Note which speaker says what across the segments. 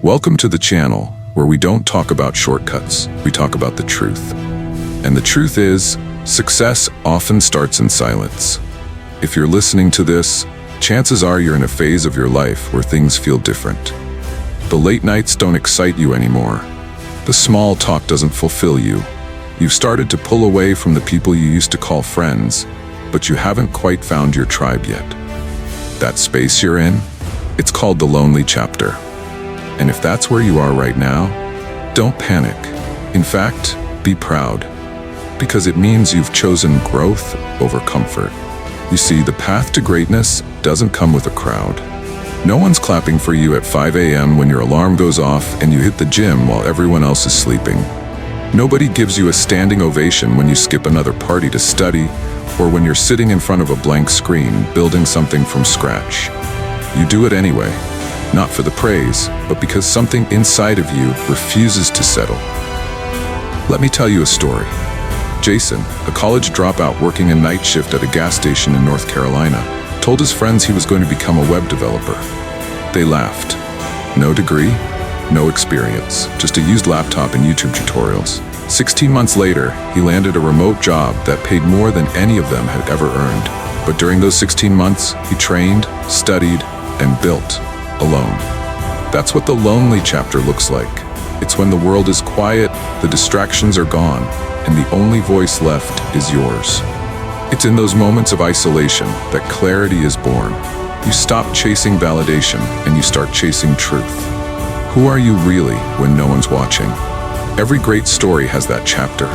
Speaker 1: Welcome to the channel where we don't talk about shortcuts, we talk about the truth. And the truth is, success often starts in silence. If you're listening to this, chances are you're in a phase of your life where things feel different. The late nights don't excite you anymore. The small talk doesn't fulfill you. You've started to pull away from the people you used to call friends, but you haven't quite found your tribe yet. That space you're in, it's called the lonely chapter. And if that's where you are right now, don't panic. In fact, be proud, because it means you've chosen growth over comfort. You see, the path to greatness doesn't come with a crowd. No one's clapping for you at 5 a.m. when your alarm goes off and you hit the gym while everyone else is sleeping. Nobody gives you a standing ovation when you skip another party to study, or when you're sitting in front of a blank screen building something from scratch. You do it anyway, not for the praise, but because something inside of you refuses to settle. Let me tell you a story. Jason, a college dropout working a night shift at a gas station in North Carolina, told his friends he was going to become a web developer. They laughed. No degree, no experience, just a used laptop and YouTube tutorials. 16 months later, he landed a remote job that paid more than any of them had ever earned. But during those 16 months, he trained, studied, and built alone. That's what the lonely chapter looks like. It's when the world is quiet, the distractions are gone, and the only voice left is yours. It's in those moments of isolation that clarity is born. You stop chasing validation and you start chasing truth. Who are you really when no one's watching? Every great story has that chapter,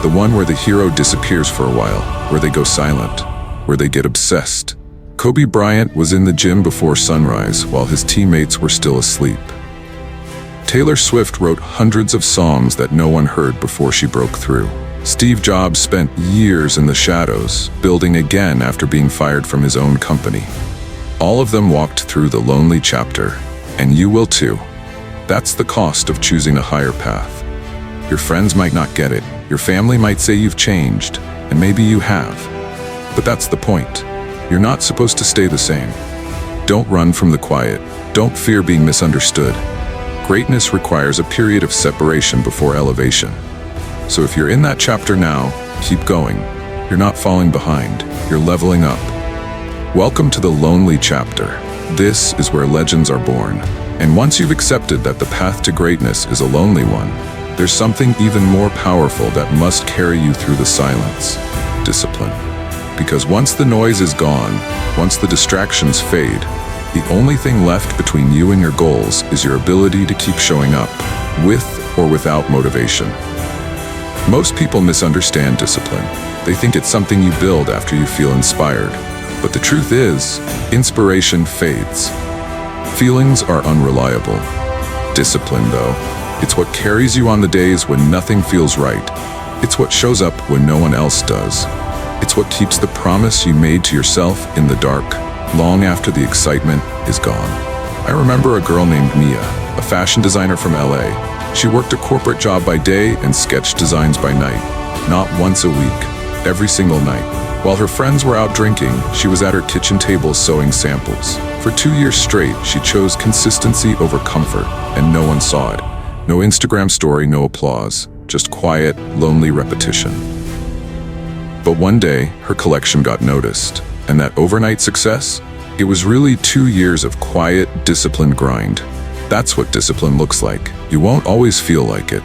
Speaker 1: the one where the hero disappears for a while, where they go silent, where they get obsessed. Kobe Bryant was in the gym before sunrise while his teammates were still asleep. Taylor Swift wrote hundreds of songs that no one heard before she broke through. Steve Jobs spent years in the shadows, building again after being fired from his own company. All of them walked through the lonely chapter, and you will too. That's the cost of choosing a higher path. Your friends might not get it, your family might say you've changed, and maybe you have. But that's the point. You're not supposed to stay the same. Don't run from the quiet. Don't fear being misunderstood. Greatness requires a period of separation before elevation. So if you're in that chapter now, keep going. You're not falling behind, you're leveling up. Welcome to the lonely chapter. This is where legends are born. And once you've accepted that the path to greatness is a lonely one, there's something even more powerful that must carry you through the silence: discipline. Because once the noise is gone, once the distractions fade, the only thing left between you and your goals is your ability to keep showing up, with or without motivation. Most people misunderstand discipline. They think it's something you build after you feel inspired. But the truth is, inspiration fades. Feelings are unreliable. Discipline, though, it's what carries you on the days when nothing feels right. It's what shows up when no one else does. It's what keeps the promise you made to yourself in the dark, long after the excitement is gone. I remember a girl named Mia, a fashion designer from LA. She worked a corporate job by day and sketched designs by night. Not once a week, every single night. While her friends were out drinking, she was at her kitchen table sewing samples. For 2 years straight, she chose consistency over comfort, and no one saw it. No Instagram story, no applause, just quiet, lonely repetition. But one day, her collection got noticed, and that overnight success? It was really 2 years of quiet, disciplined grind. That's what discipline looks like. You won't always feel like it.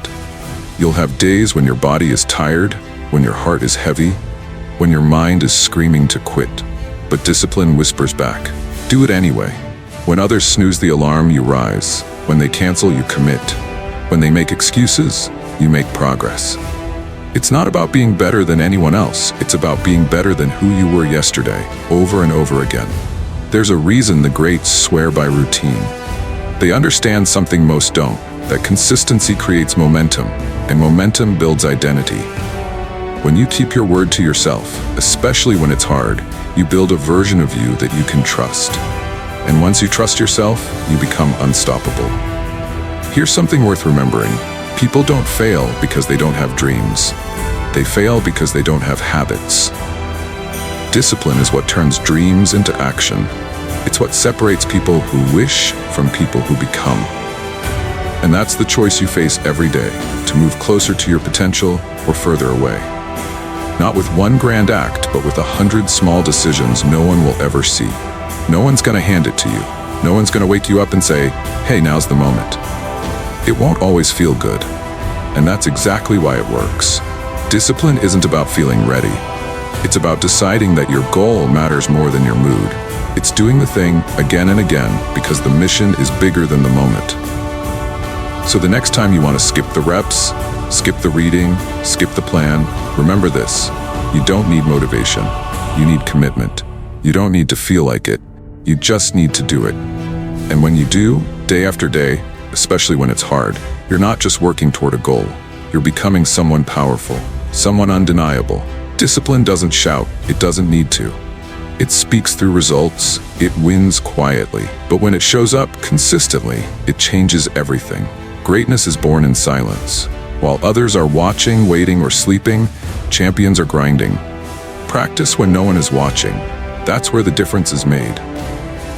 Speaker 1: You'll have days when your body is tired, when your heart is heavy, when your mind is screaming to quit. But discipline whispers back, do it anyway. When others snooze the alarm, you rise. When they cancel, you commit. When they make excuses, you make progress. It's not about being better than anyone else. It's about being better than who you were yesterday, over and over again. There's a reason the greats swear by routine. They understand something most don't, that consistency creates momentum, and momentum builds identity. When you keep your word to yourself, especially when it's hard, you build a version of you that you can trust. And once you trust yourself, you become unstoppable. Here's something worth remembering. People don't fail because they don't have dreams. They fail because they don't have habits. Discipline is what turns dreams into action. It's what separates people who wish from people who become. And that's the choice you face every day, to move closer to your potential or further away. Not with one grand act, but with 100 small decisions no one will ever see. No one's gonna hand it to you. No one's gonna wake you up and say, hey, now's the moment. It won't always feel good. And that's exactly why it works. Discipline isn't about feeling ready. It's about deciding that your goal matters more than your mood. It's doing the thing again and again because the mission is bigger than the moment. So the next time you want to skip the reps, skip the reading, skip the plan, remember this: you don't need motivation. You need commitment. You don't need to feel like it. You just need to do it. And when you do, day after day, especially when it's hard, you're not just working toward a goal. You're becoming someone powerful, someone undeniable. Discipline doesn't shout. It doesn't need to. It speaks through results. It wins quietly. But when it shows up consistently, it changes everything. Greatness is born in silence. While others are watching, waiting, or sleeping, champions are grinding. Practice when no one is watching. That's where the difference is made.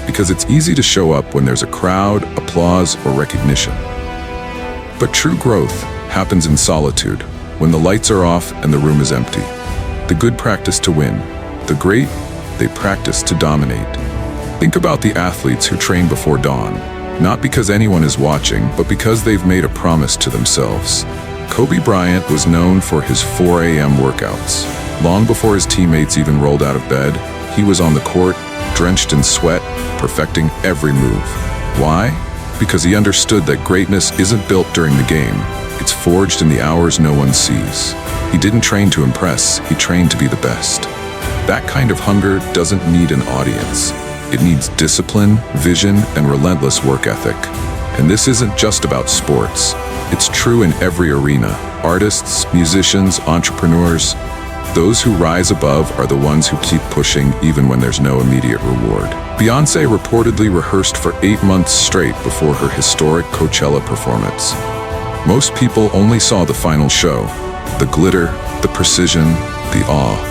Speaker 1: Because it's easy to show up when there's a crowd, applause, or recognition. But true growth happens in solitude, when the lights are off and the room is empty. The good practice to win. The great, they practice to dominate. Think about the athletes who train before dawn. Not because anyone is watching, but because they've made a promise to themselves. Kobe Bryant was known for his 4 a.m. workouts. Long before his teammates even rolled out of bed, he was on the court, drenched in sweat, perfecting every move. Why? Because he understood that greatness isn't built during the game. It's forged in the hours no one sees. He didn't train to impress, he trained to be the best. That kind of hunger doesn't need an audience. It needs discipline, vision, and relentless work ethic. And this isn't just about sports. It's true in every arena. Artists, musicians, entrepreneurs, those who rise above are the ones who keep pushing even when there's no immediate reward. Beyoncé reportedly rehearsed for 8 months straight before her historic Coachella performance. Most people only saw the final show, the glitter, the precision, the awe.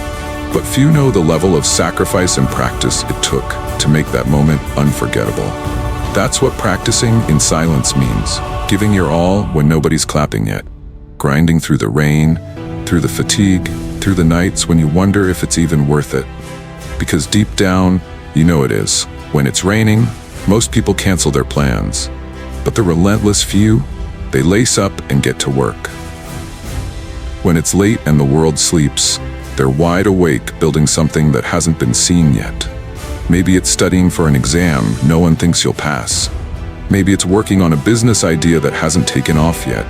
Speaker 1: But few know the level of sacrifice and practice it took to make that moment unforgettable. That's what practicing in silence means. Giving your all when nobody's clapping yet. Grinding through the rain, through the fatigue, through the nights when you wonder if it's even worth it. Because deep down, you know it is. When it's raining, most people cancel their plans. But the relentless few, they lace up and get to work. When it's late and the world sleeps, they're wide awake building something that hasn't been seen yet. Maybe it's studying for an exam no one thinks you'll pass. Maybe it's working on a business idea that hasn't taken off yet.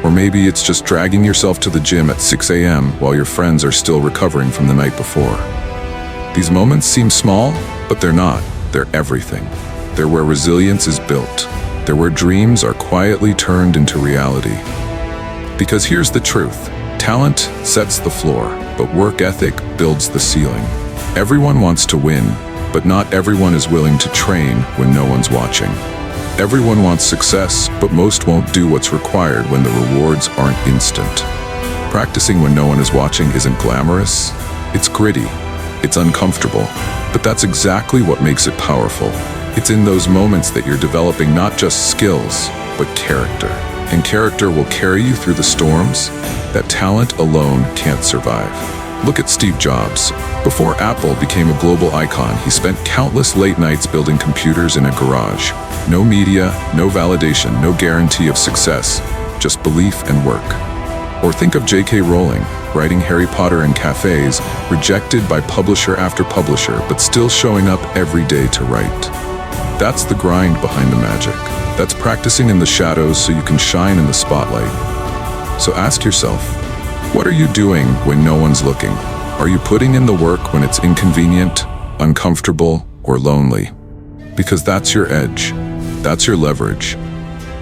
Speaker 1: Or maybe it's just dragging yourself to the gym at 6 a.m. while your friends are still recovering from the night before. These moments seem small, but they're not. They're everything. They're where resilience is built. They're where dreams are quietly turned into reality. Because here's the truth. Talent sets the floor, but work ethic builds the ceiling. Everyone wants to win, but not everyone is willing to train when no one's watching. Everyone wants success, but most won't do what's required when the rewards aren't instant. Practicing when no one is watching isn't glamorous. It's gritty. It's uncomfortable. But that's exactly what makes it powerful. It's in those moments that you're developing not just skills, but character. And character will carry you through the storms that talent alone can't survive. Look at Steve Jobs. Before Apple became a global icon, he spent countless late nights building computers in a garage. No media, no validation, no guarantee of success, just belief and work. Or think of J.K. Rowling, writing Harry Potter in cafes, rejected by publisher after publisher, but still showing up every day to write. That's the grind behind the magic. That's practicing in the shadows so you can shine in the spotlight. So ask yourself, what are you doing when no one's looking? Are you putting in the work when it's inconvenient, uncomfortable, or lonely? Because that's your edge. That's your leverage.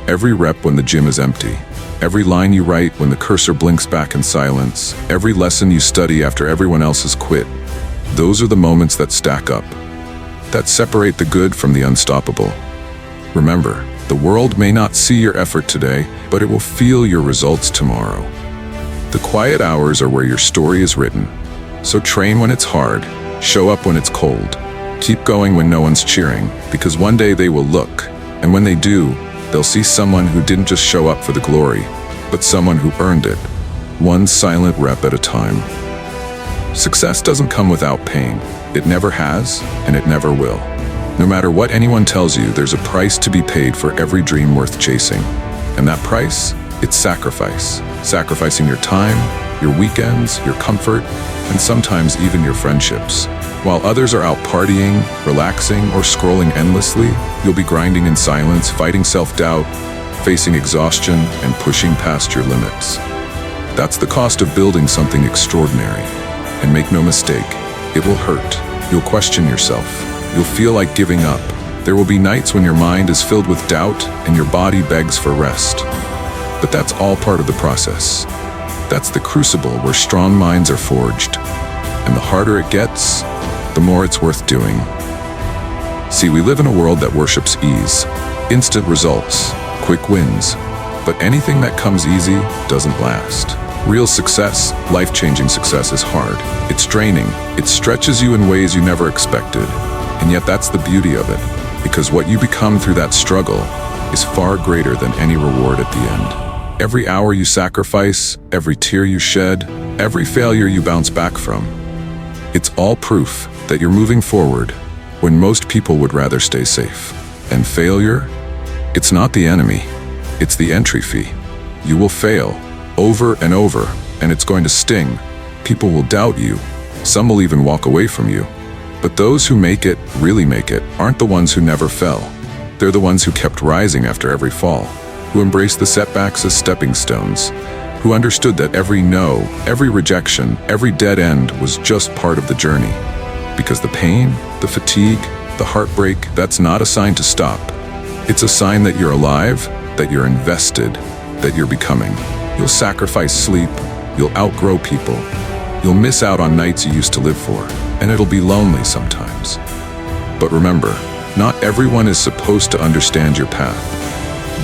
Speaker 1: Every rep when the gym is empty. Every line you write when the cursor blinks back in silence. Every lesson you study after everyone else has quit. Those are the moments that stack up. That separate the good from the unstoppable. Remember, the world may not see your effort today, but it will feel your results tomorrow. The quiet hours are where your story is written. So train when it's hard, show up when it's cold. Keep going when no one's cheering, because one day they will look, and when they do, They'll see someone who didn't just show up for the glory, but someone who earned it, one silent rep at a time. Success doesn't come without pain. It never has, and it never will. No matter what anyone tells you, there's a price to be paid for every dream worth chasing. And that price? It's sacrifice. Sacrificing your time, your weekends, your comfort, and sometimes even your friendships. While others are out partying, relaxing, or scrolling endlessly, you'll be grinding in silence, fighting self-doubt, facing exhaustion, and pushing past your limits. That's the cost of building something extraordinary. And make no mistake, it will hurt. You'll question yourself. You'll feel like giving up. There will be nights when your mind is filled with doubt and your body begs for rest. But that's all part of the process. That's the crucible where strong minds are forged. And the harder it gets, the more it's worth doing. See, we live in a world that worships ease, instant results, quick wins. But anything that comes easy doesn't last. Real success, life-changing success, is hard. It's draining. It stretches you in ways you never expected. And yet that's the beauty of it, because what you become through that struggle is far greater than any reward at the end. Every hour you sacrifice, every tear you shed, every failure you bounce back from, it's all proof that you're moving forward when most people would rather stay safe. And failure? It's not the enemy. It's the entry fee. You will fail over and over, and it's going to sting. People will doubt you. Some will even walk away from you. But those who make it, really make it, aren't the ones who never fell. They're the ones who kept rising after every fall, who embraced the setbacks as stepping stones, who understood that every no, every rejection, every dead end was just part of the journey. Because the pain, the fatigue, the heartbreak, that's not a sign to stop. It's a sign that you're alive, that you're invested, that you're becoming. You'll sacrifice sleep, you'll outgrow people, you'll miss out on nights you used to live for, and it'll be lonely sometimes. But remember, not everyone is supposed to understand your path.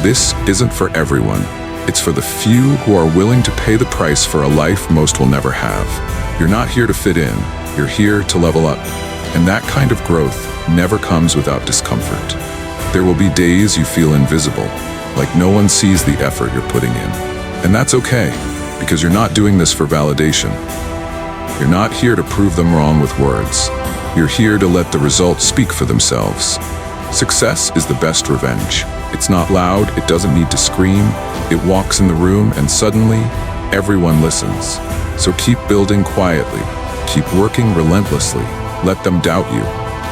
Speaker 1: This isn't for everyone. It's for the few who are willing to pay the price for a life most will never have. You're not here to fit in, you're here to level up. And that kind of growth never comes without discomfort. There will be days you feel invisible, like no one sees the effort you're putting in. And that's okay, because you're not doing this for validation. You're not here to prove them wrong with words. You're here to let the results speak for themselves. Success is the best revenge. It's not loud, it doesn't need to scream. It walks in the room and suddenly, everyone listens. So keep building quietly. Keep working relentlessly. Let them doubt you.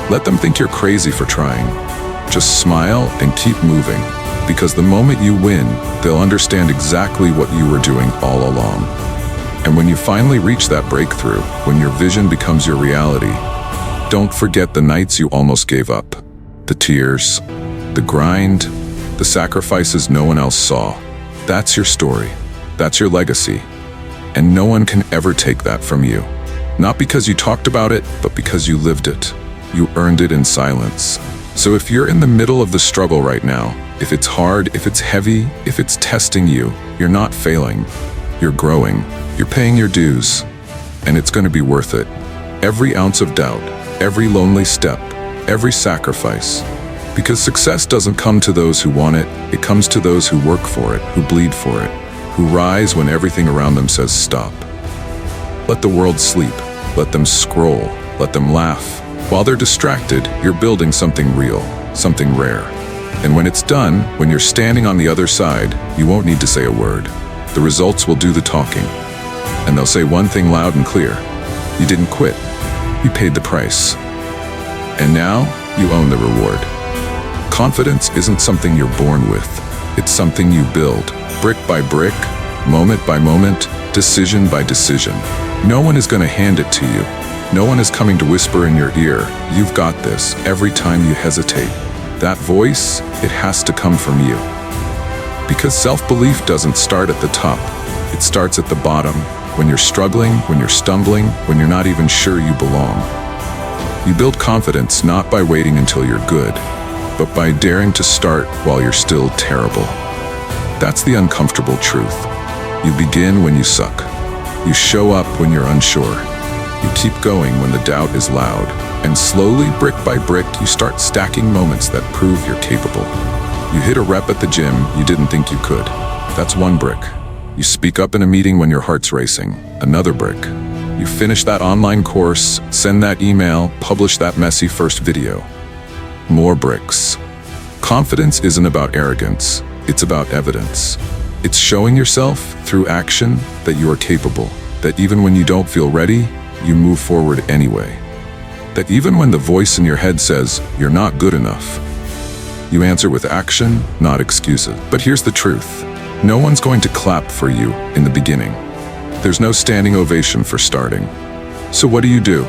Speaker 1: Let them think you're crazy for trying. Just smile and keep moving. Because the moment you win, they'll understand exactly what you were doing all along. And when you finally reach that breakthrough, when your vision becomes your reality, don't forget the nights you almost gave up. The tears, the grind, the sacrifices no one else saw. That's your story. That's your legacy. And no one can ever take that from you. Not because you talked about it, but because you lived it. You earned it in silence. So if you're in the middle of the struggle right now, if it's hard, if it's heavy, if it's testing you, you're not failing. You're growing. You're paying your dues. And it's going to be worth it. Every ounce of doubt, every lonely step, every sacrifice. Because success doesn't come to those who want it. It comes to those who work for it, who bleed for it, who rise when everything around them says stop. Let the world sleep. Let them scroll. Let them laugh. While they're distracted, you're building something real, something rare. And when it's done, when you're standing on the other side, you won't need to say a word. The results will do the talking. And they'll say one thing loud and clear. You didn't quit. You paid the price. And now, you own the reward. Confidence isn't something you're born with. It's something you build, brick by brick, moment by moment, decision by decision. No one is going to hand it to you. No one is coming to whisper in your ear, "You've got this," every time you hesitate. That voice, it has to come from you. Because self-belief doesn't start at the top. It starts at the bottom, when you're struggling, when you're stumbling, when you're not even sure you belong. You build confidence not by waiting until you're good, but by daring to start while you're still terrible. That's the uncomfortable truth. You begin when you suck. You show up when you're unsure. You keep going when the doubt is loud. And slowly, brick by brick, you start stacking moments that prove you're capable. You hit a rep at the gym you didn't think you could. That's one brick. You speak up in a meeting when your heart's racing. Another brick. You finish that online course, send that email, publish that messy first video. More bricks. Confidence isn't about arrogance, it's about evidence. It's showing yourself through action that you are capable, that even when you don't feel ready, you move forward anyway. That even when the voice in your head says you're not good enough, you answer with action, not excuses. But here's the truth. No one's going to clap for you in the beginning. There's no standing ovation for starting. So what do?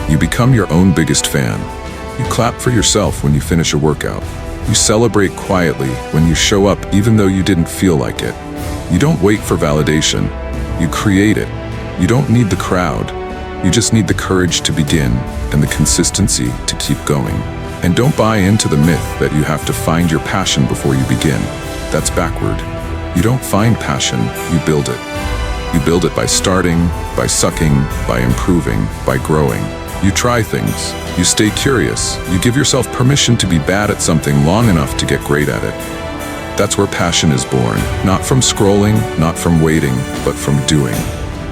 Speaker 1: You become your own biggest fan. You clap for yourself when you finish a workout. You celebrate quietly when you show up even though you didn't feel like it. You don't wait for validation. You create it. You don't need the crowd. You just need the courage to begin and the consistency to keep going. And don't buy into the myth that you have to find your passion before you begin. That's backward. You don't find passion, you build it. You build it by starting, by sucking, by improving, by growing. You try things. You stay curious. You give yourself permission to be bad at something long enough to get great at it. That's where passion is born. Not from scrolling, not from waiting, but from doing.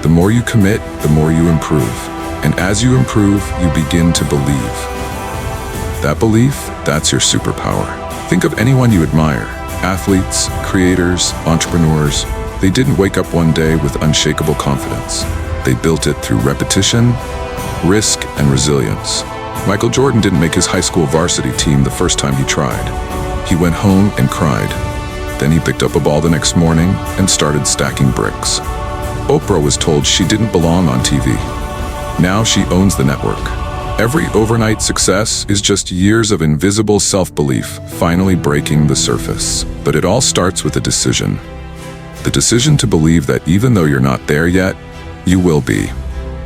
Speaker 1: The more you commit, the more you improve. And as you improve, you begin to believe. That belief, that's your superpower. Think of anyone you admire. Athletes, creators, entrepreneurs. They didn't wake up one day with unshakable confidence. They built it through repetition, risk, and resilience. Michael Jordan didn't make his high school varsity team the first time he tried. He went home and cried. Then he picked up a ball the next morning and started stacking bricks. Oprah was told she didn't belong on TV. Now she owns the network. Every overnight success is just years of invisible self-belief finally breaking the surface. But it all starts with a decision. The decision to believe that even though you're not there yet, you will be.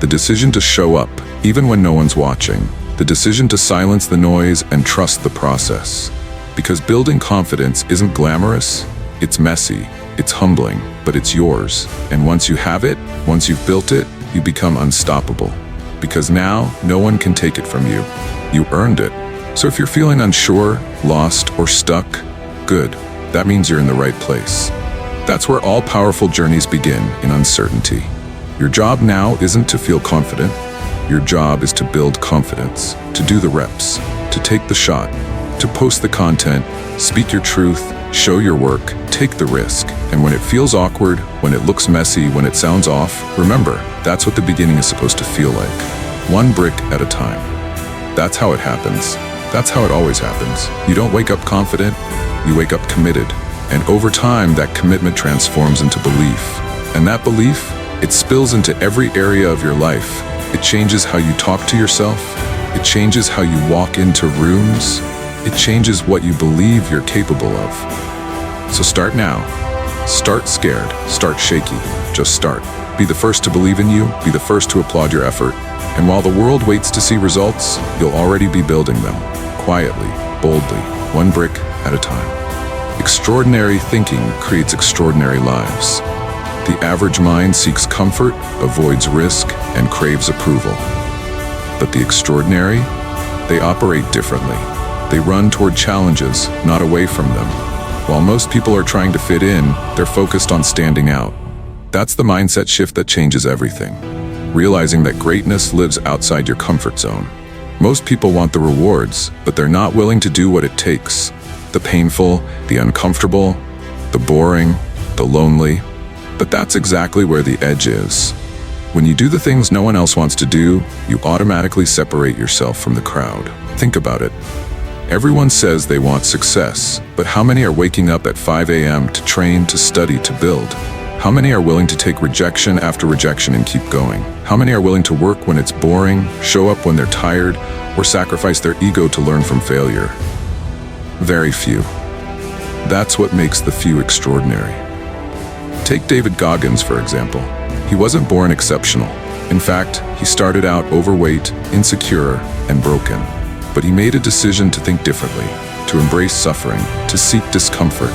Speaker 1: The decision to show up, even when no one's watching. The decision to silence the noise and trust the process. Because building confidence isn't glamorous, it's messy, it's humbling, but it's yours. And once you have it, once you've built it, you become unstoppable. Because now, no one can take it from you. You earned it. So if you're feeling unsure, lost, or stuck, good. That means you're in the right place. That's where all powerful journeys begin, in uncertainty. Your job now isn't to feel confident. Your job is to build confidence, to do the reps, to take the shot, to post the content, speak your truth, show your work, take the risk. And when it feels awkward, when it looks messy, when it sounds off, remember, that's what the beginning is supposed to feel like. One brick at a time. That's how it happens. That's how it always happens. You don't wake up confident, you wake up committed. And over time, that commitment transforms into belief. And that belief, it spills into every area of your life. It changes how you talk to yourself. It changes how you walk into rooms. It changes what you believe you're capable of. So start now. Start scared. Start shaky. Just start. Be the first to believe in you. Be the first to applaud your effort. And while the world waits to see results, you'll already be building them. Quietly, boldly, one brick at a time. Extraordinary thinking creates extraordinary lives. The average mind seeks comfort, avoids risk, and craves approval. But the extraordinary, they operate differently. They run toward challenges, not away from them. While most people are trying to fit in, they're focused on standing out. That's the mindset shift that changes everything. Realizing that greatness lives outside your comfort zone. Most people want the rewards, but they're not willing to do what it takes. The painful, the uncomfortable, the boring, the lonely. But that's exactly where the edge is. When you do the things no one else wants to do, you automatically separate yourself from the crowd. Think about it. Everyone says they want success, but how many are waking up at 5 a.m. to train, to study, to build? How many are willing to take rejection after rejection and keep going? How many are willing to work when it's boring, show up when they're tired, or sacrifice their ego to learn from failure? Very few. That's what makes the few extraordinary. Take David Goggins, for example. He wasn't born exceptional. In fact, he started out overweight, insecure, and broken. But he made a decision to think differently, to embrace suffering, to seek discomfort.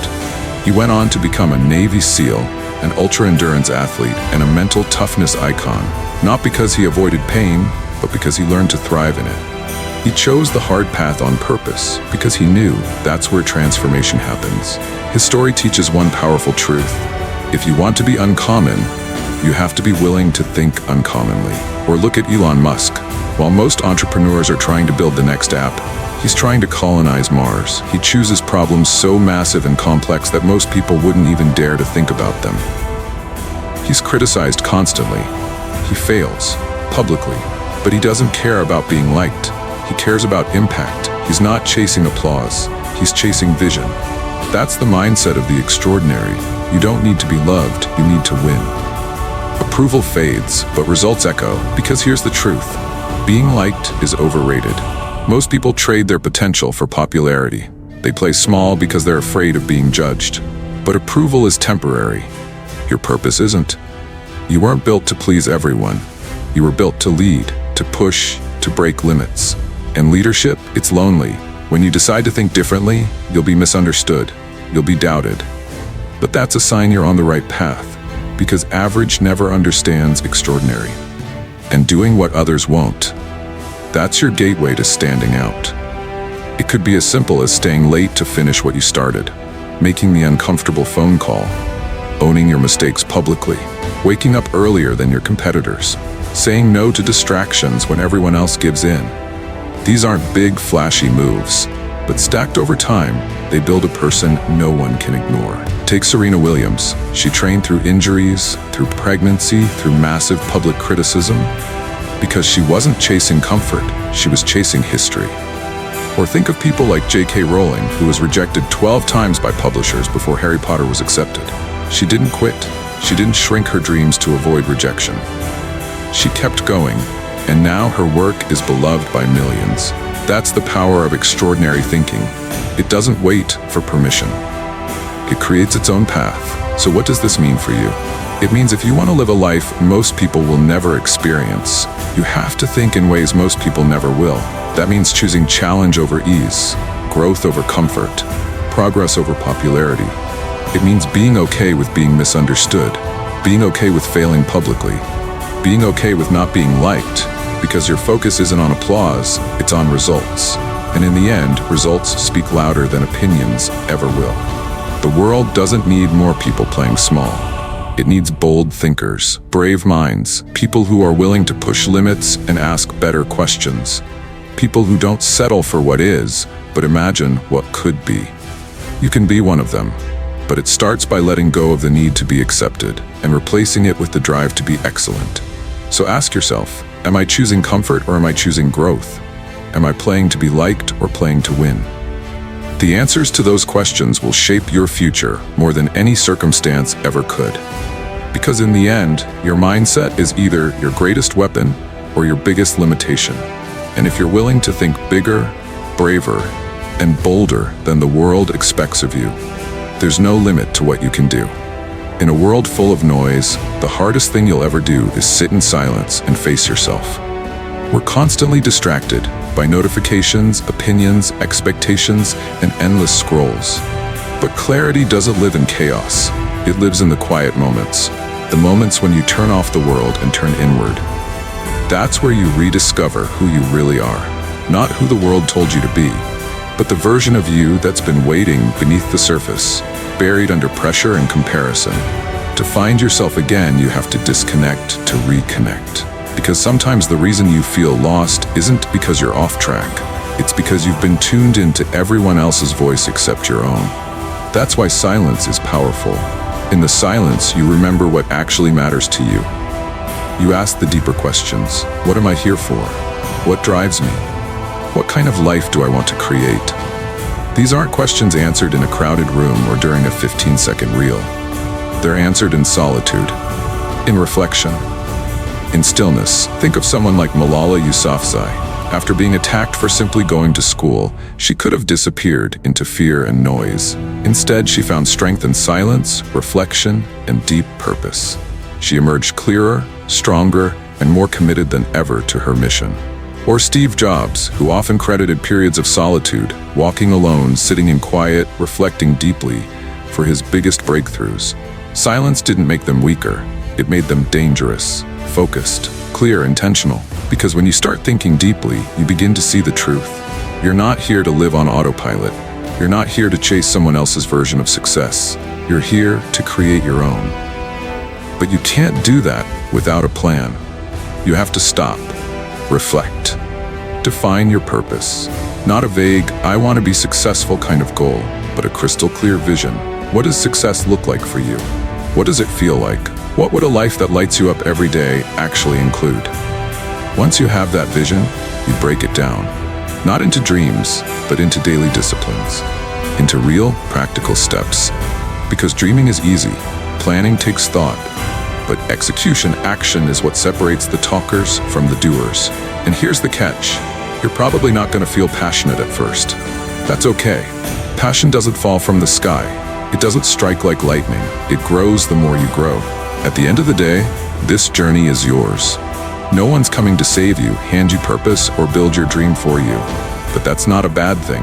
Speaker 1: He went on to become a Navy SEAL, an ultra-endurance athlete, and a mental toughness icon, not because he avoided pain, but because he learned to thrive in it. He chose the hard path on purpose because he knew that's where transformation happens. His story teaches one powerful truth. If you want to be uncommon, you have to be willing to think uncommonly. Or look at Elon Musk. While most entrepreneurs are trying to build the next app, he's trying to colonize Mars. He chooses problems so massive and complex that most people wouldn't even dare to think about them. He's criticized constantly. He fails, publicly, but he doesn't care about being liked. He cares about impact. He's not chasing applause. He's chasing vision. That's the mindset of the extraordinary. You don't need to be loved, you need to win. Approval fades, but results echo, because here's the truth. Being liked is overrated. Most people trade their potential for popularity. They play small because they're afraid of being judged. But approval is temporary. Your purpose isn't. You weren't built to please everyone. You were built to lead, to push, to break limits. And leadership, it's lonely. When you decide to think differently, you'll be misunderstood. You'll be doubted. But that's a sign you're on the right path, because average never understands extraordinary. And doing what others won't, that's your gateway to standing out. It could be as simple as staying late to finish what you started, making the uncomfortable phone call, owning your mistakes publicly, waking up earlier than your competitors, saying no to distractions when everyone else gives in. These aren't big, flashy moves, but stacked over time, they build a person no one can ignore. Take Serena Williams. She trained through injuries, through pregnancy, through massive public criticism, because she wasn't chasing comfort, she was chasing history. Or think of people like J.K. Rowling, who was rejected 12 times by publishers before Harry Potter was accepted. She didn't quit. She didn't shrink her dreams to avoid rejection. She kept going, and now her work is beloved by millions. That's the power of extraordinary thinking. It doesn't wait for permission. It creates its own path. So what does this mean for you? It means if you want to live a life most people will never experience, you have to think in ways most people never will. That means choosing challenge over ease, growth over comfort, progress over popularity. It means being okay with being misunderstood, being okay with failing publicly, being okay with not being liked, because your focus isn't on applause, it's on results. And in the end, results speak louder than opinions ever will. The world doesn't need more people playing small. It needs bold thinkers, brave minds, people who are willing to push limits and ask better questions. People who don't settle for what is, but imagine what could be. You can be one of them, but it starts by letting go of the need to be accepted and replacing it with the drive to be excellent. So ask yourself, am I choosing comfort or am I choosing growth? Am I playing to be liked or playing to win? The answers to those questions will shape your future more than any circumstance ever could. Because in the end, your mindset is either your greatest weapon or your biggest limitation. And if you're willing to think bigger, braver, and bolder than the world expects of you, there's no limit to what you can do. In a world full of noise, the hardest thing you'll ever do is sit in silence and face yourself. We're constantly distracted by notifications, opinions, expectations, and endless scrolls. But clarity doesn't live in chaos. It lives in the quiet moments, the moments when you turn off the world and turn inward. That's where you rediscover who you really are, not who the world told you to be, but the version of you that's been waiting beneath the surface, buried under pressure and comparison. To find yourself again, you have to disconnect to reconnect. Because sometimes the reason you feel lost isn't because you're off track. It's because you've been tuned into everyone else's voice except your own. That's why silence is powerful. In the silence, you remember what actually matters to you. You ask the deeper questions. What am I here for? What drives me? What kind of life do I want to create? These aren't questions answered in a crowded room or during a 15-second reel. They're answered in solitude, in reflection, in stillness. Think of someone like Malala Yousafzai. After being attacked for simply going to school, she could have disappeared into fear and noise. Instead, she found strength in silence, reflection, and deep purpose. She emerged clearer, stronger, and more committed than ever to her mission. Or Steve Jobs, who often credited periods of solitude, walking alone, sitting in quiet, reflecting deeply, for his biggest breakthroughs. Silence didn't make them weaker, it made them dangerous. focused, clear, intentional. Because when you start thinking deeply, you begin to see the truth. You're not here to live on autopilot. You're not here to chase someone else's version of success. You're here to create your own. But you can't do that without a plan. You have to stop, reflect, define your purpose. Not a vague, I want to be successful kind of goal, but a crystal clear vision. What does success look like for you? What does it feel like? What would a life that lights you up every day actually include? Once you have that vision, you break it down. Not into dreams, but into daily disciplines. Into real, practical steps. Because dreaming is easy, planning takes thought, but execution, action is what separates the talkers from the doers. And here's the catch. You're probably not going to feel passionate at first. That's okay. Passion doesn't fall from the sky. It doesn't strike like lightning. It grows the more you grow. At the end of the day, this journey is yours. No one's coming to save you, hand you purpose, or build your dream for you. But that's not a bad thing.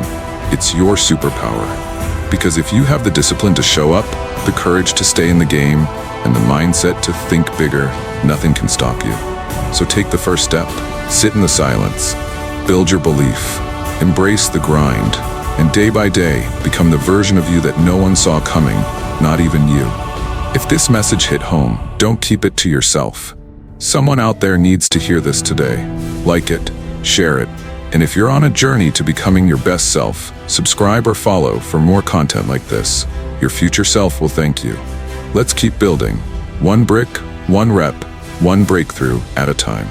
Speaker 1: It's your superpower. Because if you have the discipline to show up, the courage to stay in the game, and the mindset to think bigger, nothing can stop you. So take the first step. Sit in the silence. Build your belief. Embrace the grind. And day by day, become the version of you that no one saw coming, not even you. If this message hit home, don't keep it to yourself. Someone out there needs to hear this today. Like it, share it, and if you're on a journey to becoming your best self, subscribe or follow for more content like this. Your future self will thank you. Let's keep building. One brick, one rep, one breakthrough at a time.